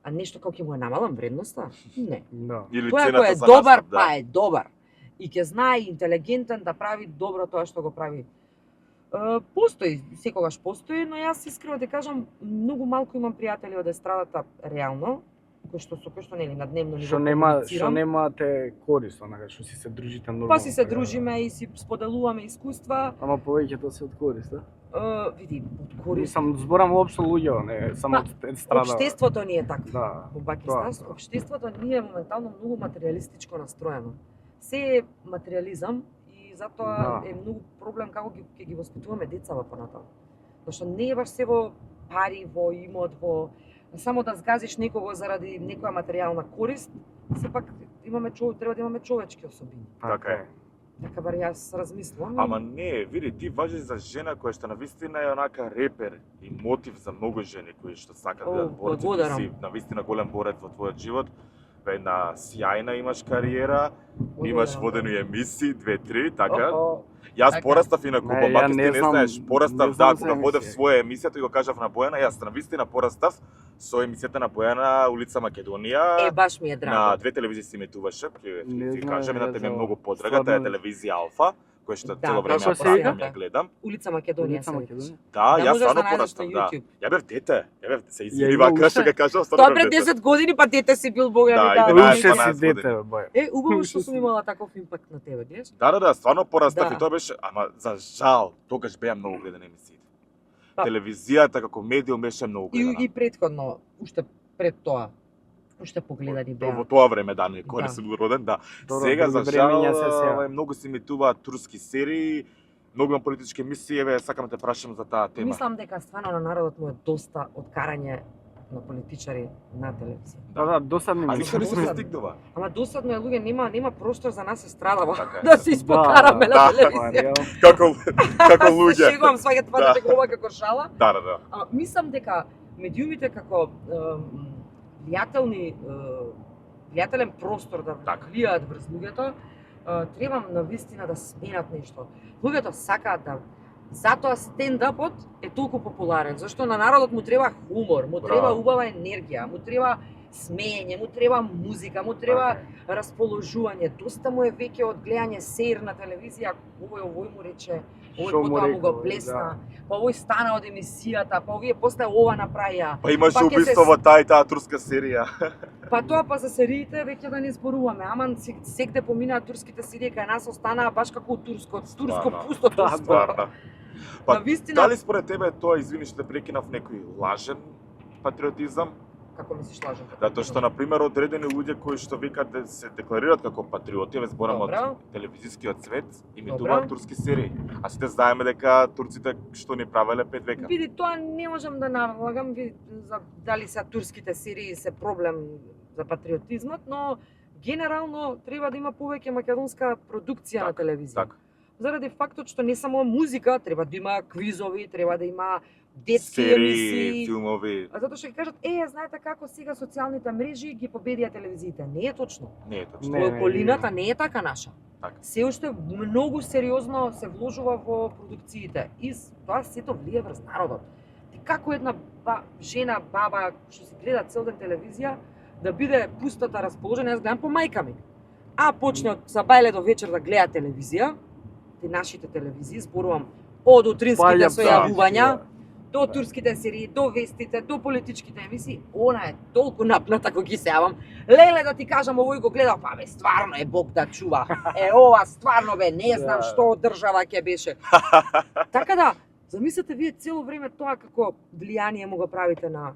нешто како ќе му е намалам вредноста? Не. Да. Или Тој ако цената е за добар, настап, да. па е добар. И ќе знае интелигентен да прави добро тоа што го прави. Постои, секогаш постои, но јас искрено ти кажам, многу малку имам пријатели од естрадата реално, кои што нели на дневно ниво Што комуницирам. немате корист, онака што си се дружите нормално. Па си се така да. дружиме и си споделуваме искуства. Ама повеќето се од корист, да? Види, од корист. Сам зборам уопшто луѓе, не само Па, од страда. Општеството ни е такво. Да. Во Пакистан, тоа. општеството ни е моментално многу материјалистичко настроено. Се е материјализам и затоа Да. е многу проблем како ќе ги воспитуваме децава понатаму. Зашто не е баш се во пари, во имот, во само да згазиш некого заради некоја материјална корист, сепак треба да имаме човечки особини. Така е. Така бар јас размислувам. Ама не, види, ти важиш за жена која што навистина е онака репер и мотив за многу жени кои што сакаат да О, борат. Ти благодарам. си навистина голем борец во твојот живот. Една сјајна имаш кариера, имаш Благодарам, водени емисии, 2-3, така. Охо. Јас Така. порастав инаку, Не, во ја Макис, не ти не знам- знаеш, порастав, не знам да, за кога водев емисија. своја емисија, тој го кажав на Бојана, јас навистина порастав со емисијата на Бојана Улица Македонија. Баш ми е На драго. две телевизии се емитуваше, Не ти знаем, кажам, едната ми е за- многу подрага, таа е стварно- телевизија Алфа, која што Да, цело време како ја се пратам, вика? ја гледам. Улица Македонија Улица се Македонија. викаше. Да, Да јас можеш да стварно најдеш порастав, на да. YouTube. Ја бев дете, се Ја извини има вака што уште. ќе кажам, Тоа стварно пред бев дете. 10 години, па дете си бил Бога Да, ми и да. да, Уште 12 си дете, години. бај. Убаво што сум имала таков импакт на тебе, гледаш? Да, стварно порастав Да. и тоа беше, ама за жал, тогаш беа многу гледани емисиите. Па. Телевизијата како медиум беше многу гледана. И претходно, уште пред тоа, уште погледани Во беа. тоа време, да, некој Да. не сум бил роден, да. Добро, Сега за други жал времења се сега. многу се емитуваат турски серии, многу има политички емисии, еве сакам да те прашам за таа тема. Мислам дека стварно на народот му е доста откарање на политичари на телевизија. Да, досадни А ми ништо не се Досадно. стигнува. Ама досадно е луѓе, нема простор за нас се страдава Така е. да се испокараме на Да. телевизија. Како Се луѓе. шегувам, сваѓате Да. патите ова како шала. Да. А, мислам дека медиумите како влијателен простор да Така. влијаат врз луѓето, треба навистина да сменат нешто. Луѓето сакаат да затоа стендапот е толку популарен, зашто на народот му треба хумор, му треба Браво. убава енергија, му треба смеење, му треба музика, му треба расположување. Доста му е веќе од гледање сеир на телевизија, овој му рече, овој Шо му потоа му го рекол, плесна, па овој стана од емисијата, па овие после ова направија. Па имаше Па ќе убиство се- во таа турска серија. Па тоа па за сериите веќе да не зборуваме, ама сегде поминаа турските серии кај нас останаа баш како турско Стварно. пусто Да, турско. Стварно. Па, Навистина, дали според тебе тоа, извини што те прекинав, некој лажен патриотизам? како мислиш лажам? Затоа што, например, одредени луѓе кои што викаат да се декларираат како патриоти, ве зборам од Добро. телевизискиот свет, Добро. имитуваат турски серии. А сите знаеме дека турците што ни правеле 5 века. Види, тоа не можам да налагам, види, за дали се турските серии се проблем за патриотизмот, но генерално треба да има повеќе македонска продукција на телевизија. Така. Заради фактот што не само музика, треба да има квизови, треба да има детски Серии, емисии. филмови, А затоа што ќе кажат, знаете како сега социјалните мрежи ги победија телевизиите. Не е точно. не е точно. Не, Околината не е така наша. Така. Се уште многу сериозно се вложува во продукциите и тоа сето влие врз народот. Ти како една жена, баба што се гледа цел ден телевизија, да биде пустата расположена, јас гледам по мајка ми. А почне од сабајле до вечер да гледа телевизија, ти нашите телевизии, зборувам од утринските сојавувања, до турските серии, до вестите, до политичките емисии, она е толку напната кога ги се јавам. Леле да ти кажам, овој го гледав, па бе, стварно е Бог да чува. Ова стварно бе, не знам Да. што држава ќе беше. Така да, замислете вие цело време тоа како влијание му го правите на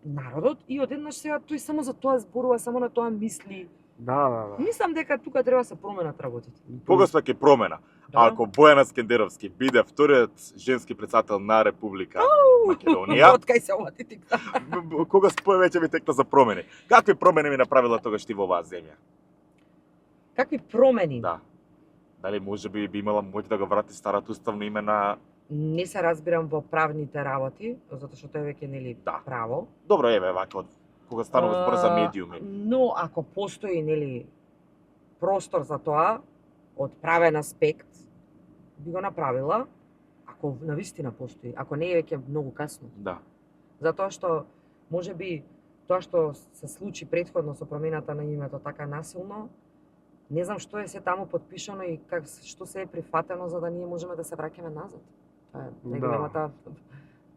народот и одеднаш сега тој само за тоа зборува, само на тоа мисли. Да. Мислам дека тука треба да се променат работите. Кога ќе промена? Да. Ако Бојана Скендеровски биде вториот женски председател на Република Македонија, Од кај се ова ти тикна? кога повеќе ми текна за промени. Какви промени ми направила тогаш ти во оваа земја? Какви промени? Да. Дали може би имала моќ да го врати старото уставно име на... Не се разбирам во правните работи, затоа што тој веќе нели Да. право. Добро, еве, вака, кога станува збор за медиуми. Но ако постои нели простор за тоа од правен аспект, би го направила, ако навистина постои, ако не е веќе многу касно. Да. Затоа што можеби тоа што се случи претходно со промената на името така насилно, не знам што е се таму подпишано и што се е прифатено за да ние можеме да се враќаме назад. Тоа е најголемата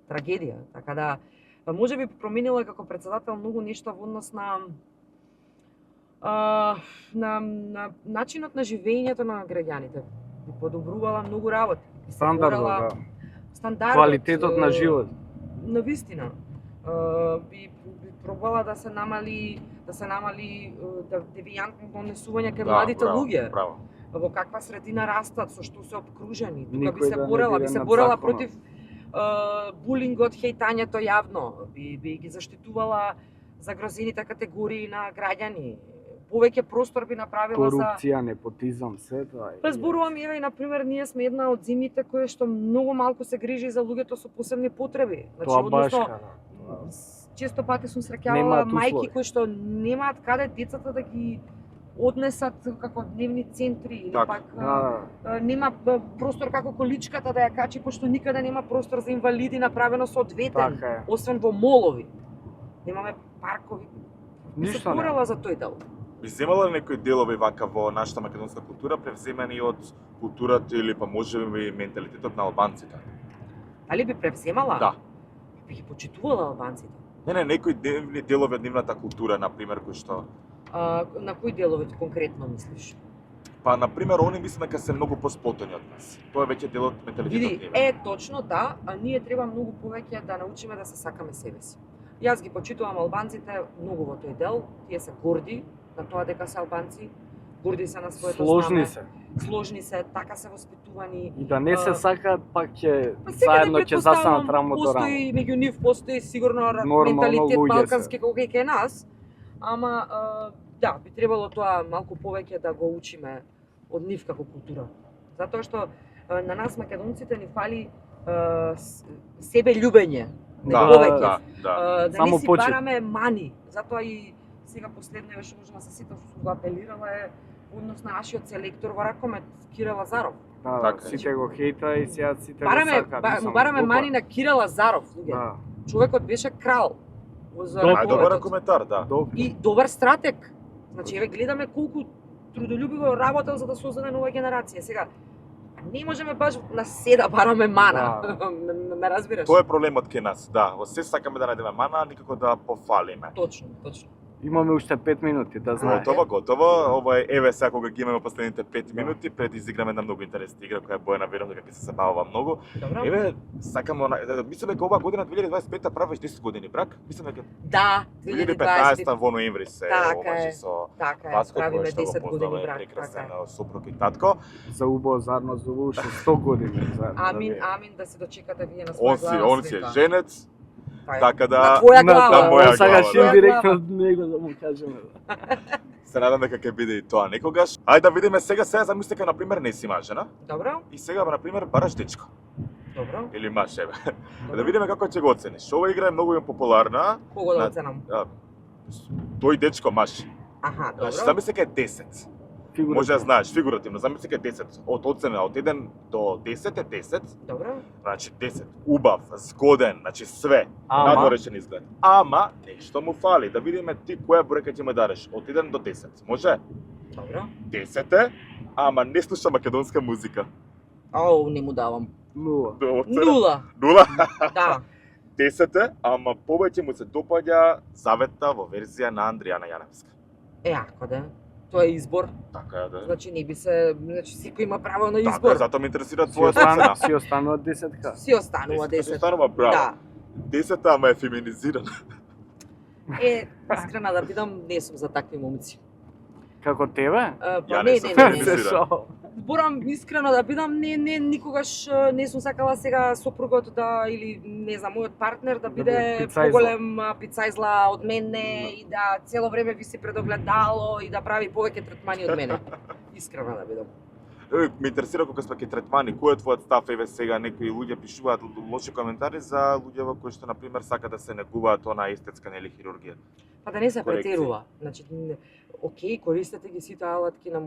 трагедија. Така да можеби променила како председател многу нешто во однос на начинот на живењето на граѓаните. Би подобрувала многу работи. Би се борела стандардот, квалитетот на живот. На вистина. Би пробала да се намали девијантното однесување кај младите луѓе. Браво. Во каква средина растат, со што се обкружени. Тука би Никој се да не борела, биде би се над борела законот. против булингот, хејтањето јавно, би ги заштитувала загрозените категории на граѓани. Повеќе простор би направила за Корупција, непотизам, се тоа. Па зборувам, еве, и например, ние сме една од земјите која што многу малку се грижи за луѓето со посебни потреби. Тоа баш односно, често пати сум среќавала Немаат мајки услови. кои што немаат каде децата да ги однесат како дневни центри или Така. пак нема простор како количката да ја качи, пошто никаде нема простор за инвалиди направено соодветен, Така е. освен во молови. Немаме паркови. Би се Ништо борела за тој дел. Би земала ли некои делови вака во нашата македонска култура превземани од културата или па можеби менталитетот на албанците? Али би превземала? Да. Би ги почитувала албанците. Не, некои делови од нивната култура, например, кои што... На кои делови конкретно мислиш? Па, например, они мислам дека се многу посполтени од нас. Тоа е веќе дел од менталитетот Види, нивен. точно да, а ние треба многу повеќе да научиме да се сакаме себе си. Јас ги почитувам албанците многу во тој дел, тие се горди на тоа дека се албанци, горди се на своето Сложни знаме, се. сложни се, така се воспитувани. И да не се сакаат, пак ќе Па секаде заедно ќе застанат претпоставам, рамо до рамо. постои меѓу нив постои сигурно Нормално менталитет луѓе се. балкански како и кај нас, ама да, би требало тоа малку повеќе да го учиме од нив како култура. Затоа што на нас македонците ни фали себе љубење. Да. Да Само не си почит. бараме мани. Затоа и сега последно што можам да се сетам што сум го апелирала е однос на нашиот селектор во Ракомет, Кире Лазаров. Да, Така е. сите го хејта и сега сите го Бараме, сакаат. му бараме мани на Кире Лазаров, луѓе. Да. Човекот беше крал. За Добар Добар ракометот. коментар, да. Добро. И добар стратег. Значи, еве гледаме колку трудолюбиво работел за да создаде нова генерација. Сега, не можеме баш на се да бараме мана. Ме разбираш? Тоа е проблемот кај нас, да. Во се сакаме да најдеме мана, никако да пофалиме. Точно, точно. Имаме уште 5 минути, да знаеш. Готово. Ова е еве сега кога ги имаме последните 5 минути пред изиграме една многу интересна игра која Бојана верувам дека ќе се забавува многу. Добро? Еве, сакаме мислам дека оваа година 2025 правиш 10 години брак. Мислам дека Да, 2015 во ноември се Така омажи е. со Така е, Васко правиме кој што 10 го години познава брак. прекрасен Така е. сопруг и татко. За убаво заедно за уште 100 години заедно. Амин, да ви- амин да се дочекате вие на своја глава. Он си е света. женец, Па е. така да На твоја глава. на моја Сакаш глава, да. директно од него да му кажеме. се надам дека ќе биде и тоа некогаш. Ајде да видиме сега замисли дека на пример не си мажена Добро, и сега на пример бараш дечко добро. или маж еве. добро. Да видиме како ќе го оцениш. Ова игра е многу популарна. Кого да на- оценам? Тој дечко маж. Аха, добро. Значи замисли дека е 10. Може да знаеш фигуративно, замисли дека е 10. Од оцена од 1 до 10 е 10. Добро. Значи 10. Убав, згоден, значи све. Ама? Надворешен изглед. Ама нешто му фали. Да видиме ти која бројка ќе му дадеш од 1 до 10. Може? Добро. 10 е, ама не слуша македонска музика. Ау, не му давам. Нула. До оцена? Нула. Нула. Да. 10 е, ама повеќе му се допаѓа Завета во верзија на Андријана Јаневска. Ако да. Тоа е избор. Така е да. Значи не би се, значи секој има право на Така избор. е, затоа ме интересира Си твојата оцена. си останува 10-ка. Си останува 10. Останува браво. Да. 10 ама е феминизирана. Искрена да бидам, не сум за такви момци. Како тебе? Па Ја не, не сум не, не, феминизиран. не. Се шо? Зборам искрено да бидам, не никогаш не сум сакала сега сопругот да или не знам мојот партнер да биде пицајзла. поголем пицајзла од мене и да цело време виси пред огледало и да прави повеќе третмани од мене. Искрено да бидам. Ме интересира кога сме ке третмани, кој е твојот став еве сега некои луѓе пишуваат лоши коментари за луѓе кои што на пример сака да се негуваат она естетска нели хирургија. Па да не се Корекции. претерува. Значи окей, користете ги сите алатки на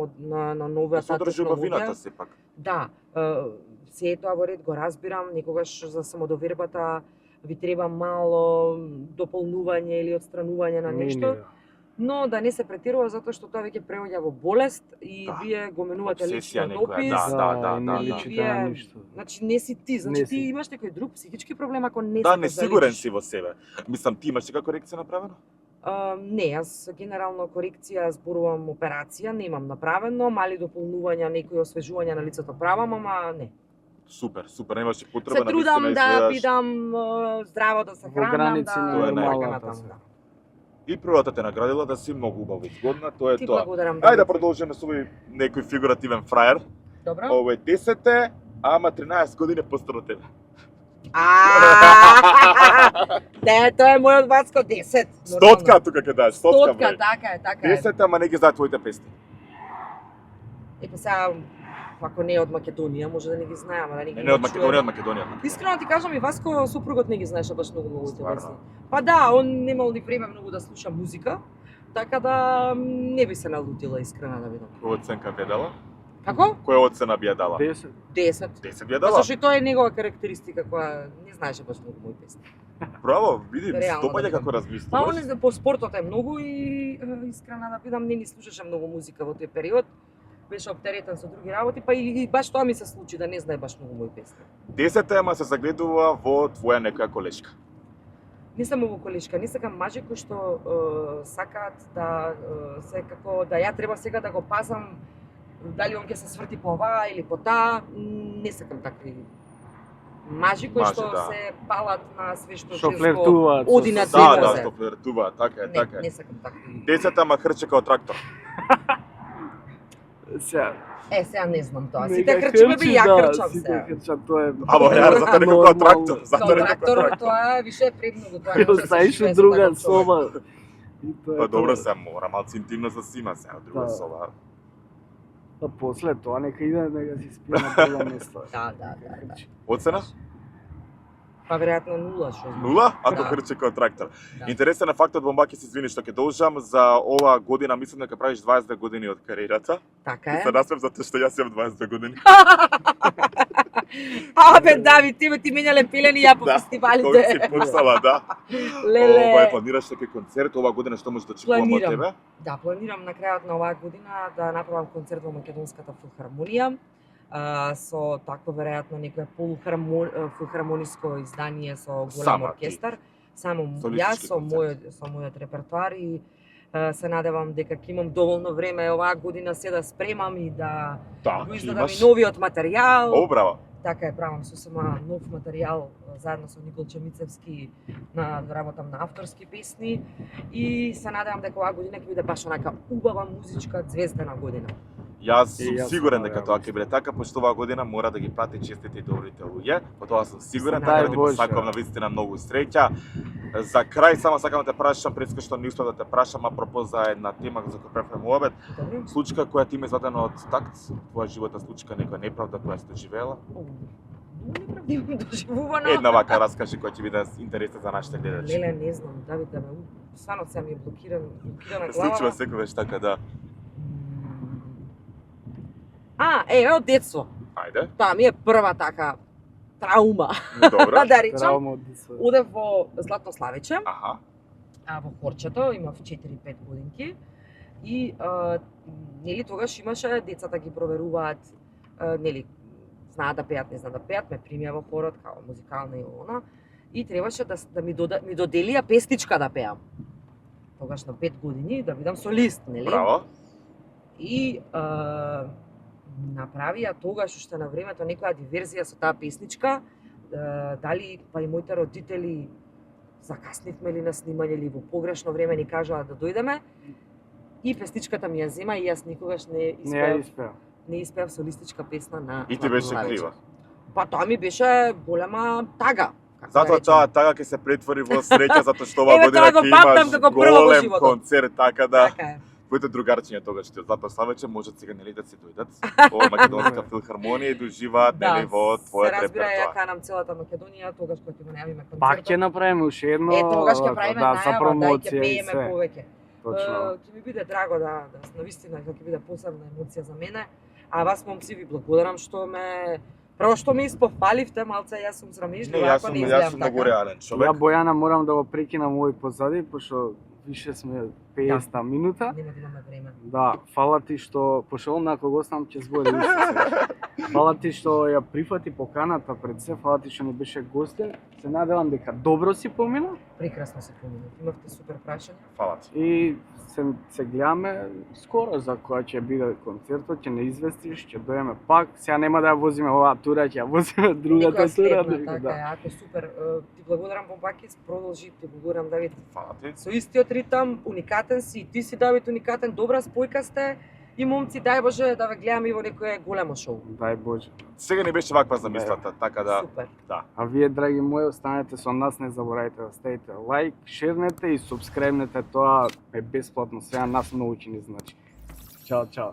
новата Содржи убавината технологија. сепак. Да, се тоа во ред го разбирам, некогаш за самодовербата ви треба мало дополнување или отстранување на нешто, но да не се претерува затоа што тоа веќе преоѓа во болест и Да. вие го менувате Обсесија лично некоја, допис. да. Не И личите на вие- ништо. Значи не си ти, значи Не ти си. имаш некој друг психички проблем ако не Да, сакаш несигурен личиш. си во себе. Мислам, ти имаш сега корекција направена? Не, јас генерално корекција зборувам операција, немам направено, мали дополнувања, некои освежувања на лицето правам, ама не. Супер, немаше потреба Се на трудам вистина да изгледаш. бидам здраво, да се Во хранам, граници да на така нормалното натаму, се. да. И првата те наградила да си многу убава и згодна, тоа е Ти тоа. благодарам. Ајде да Давид. продолжиме со овој некој фигуративен фраер. Добро. Овој 10 е, ама 13 години постар од тебе. Не, тоа е мојот Вацко 10. Стотка тука ќе даш, стотка Стотка, број. така е, така е. 10, ама не ги знаат твоите песни. Епа сега, ако не е од Македонија, може да не ги знае, ама да не ги Не од чуе. Македонија, од Македонија. Искрено ти кажам, и Васко супругот не ги знаеше баш многу тие Стварно? песни. Па да, он немал ни време многу да слуша музика, така да не би се налутила искрено да видам. Која оценка би ја дала? Како? Која оцена би ја дала? 10. 10. 10 би ја Па дала? зашто и тоа е негова карактеристика која не знаеше баш многу мои песни. Браво, види, Реално стопаѓа да како Па размислуваш. он по спортот е многу и искрено да бидам не ни слушаше многу музика во тој период. Беше оптеретен со други работи, па и баш тоа ми се случи да не знае баш многу мои песни. 10 ема се загледува во твоја некоја колешка. Не само во колешка, не сакам мажи кои што сакаат да се како да ја треба сега да го пазам дали он ќе се сврти по оваа или по таа, не сакам такви мажи кои Мажи, што да. се палат на све што Што женско флиртуваат со оди на соседите. Да, две да, што флиртува, така е, така Не, е. не сакам такви. 10 ама хрче као трактор. Сега, Сега не знам тоа. не Сите ги крчиме би ја да, крчам сите сега. крчат, тоа е. Ама ја затоа реков као нормално. трактор, Као затоа реков као трактор, трактор. тоа е више премногу, тоа не Ја може да се знаеш живее у со друга таков човек. соба. И тоа е Па добро тоа. се мора, малци интимно за сима се, друга Да. соба. Па после тоа нека иде нека си спие на друго место. Да. Оцена? Па веројатно нула што знам. Нула? Ако Да. хрче као трактор. Да. Интересен е фактот, Бомбаки, се извини што ќе должам, за оваа година, мислам дека правиш 22 години од кариерата. Така И е. се насмев затоа што јас имам 22 години. Бе, Давид, ти менјале пелени ја по Да, Кога си фестивалите. пуштала, да. Леле. Планираш некој концерт оваа година, што може да очекуваме од Планирам. тебе? Да, планирам на крајот на оваа година да направам концерт во Македонската филхармонија. Со такво веројатно некое филхармониско издание со голем Сама ти? оркестар. Само Солистички јас со мојот репертоар и се надевам дека ќе имам доволно време оваа година се да спремам и да Да, го ќе издадам имаш. и новиот материјал. О, браво. Така е, правам сосема нов материјал заедно со Никол Чемицевски работам на авторски песни и се надевам дека оваа година ќе биде баш онака убава музичка звездена година. Јас И сум јас сигурен сум дека тоа ќе биде така, пошто оваа година мора да ги прати честите и добрите луѓе. По тоа сум сигурен, Дај така да ти Боже. посакувам на вистина многу среќа. За крај само сакам да те прашам, пред што не успеав да те прашам апропо за една тема за која правиме муабет. Добро? Случка која ти има извадена од такт, твоја животна случка, некоја неправда која сте живеела. Многу неправди имам доживувано. Една вака раскажи која ќе биде интересна за нашите гледачи. Леле, не знам, Давид, да ме станот се ми е блокирана глава. Случува секогаш така, да. Од детство. Ајде, Тоа ми е прва така траума, добро. да речам. Травма од детство. Одев во Златославиче, Аха. во Хорчето, имав 4-5 годинки и нели тогаш имаше децата ги проверуваат, нели знаат да пеат, не знаат да пеат, ме примија во хорот као музикална и она и требаше да ми доделија песничка да пеам. Тогаш на 5 години да бидам солист, нели? Браво. И направија тогаш уште на времето некоја диверзија со таа песничка, дали па и моите родители закаснивме ли на снимање или во погрешно време ни кажаа да дојдеме и песничката ми ја зема и јас никогаш Не ја испеа. не испеав солистичка песна на И ти беше Златно крива. вечер. Па тоа ми беше голема тага. како да Затоа речеме. таа тага ќе се претвори во среќа затоа што оваа Еве, година тоа го ќе памтам имаш како прво во голем животот. концерт, така да. Така е. Твоите другарчиња тогаш ќе Златно Славече можат сега нели да се дојдат во Македонска филхармонија и да уживаат нели во твојот се разбира, ја репертоар. канам целата Македонија, тогаш кога ќе го најавиме концертот. Пак ќе направиме уште едно. Тогаш ќе правиме да, за најава, да, и ќе промоција и пееме све. повеќе. Точно. Ќе ми биде драго да навистина ќе биде посебна емоција за мене. А вас момци ви благодарам што ме прво што ме испофаливте, малце јас сум Не, срамежлива, јас ако сум не јас изгледам сум многу така. реален Ја човек. Бојана морам да го прекинам овој позади, пошто више сме 50 минута. Нема да имаме време. Да, фала ти што пошто на кого сам ќе збори уште. Фала ти што ја прифати поканата пред се, фала ти што ни беше гостин. Се надевам дека добро си помина Прекрасно се помина. Имавте супер прашања. Фала ти. и се гледаме скоро за која ќе биде концертот, ќе не известиш, ќе дојдеме пак. Сега нема да ја возиме оваа тура, ќе ја возиме другата Никоја тура. следна, така да. е, ако супер. Ти благодарам Бомбакис, продолжи, ти благодарам Давид. Фала ти. Со истиот ритам, уникатен си, и ти си Давид уникатен, добра спојка сте. И момци, дај Боже да ве гледаме и во некое големо шоу. Дај Боже. Сега не беше ваква замислата, така да Супер. да. А вие, драги мои, останете со нас, не заборавајте да ставите лайк, шернете и субскрибнете, тоа е бесплатно, сега нас многу ќе ни значи. Чао, чао.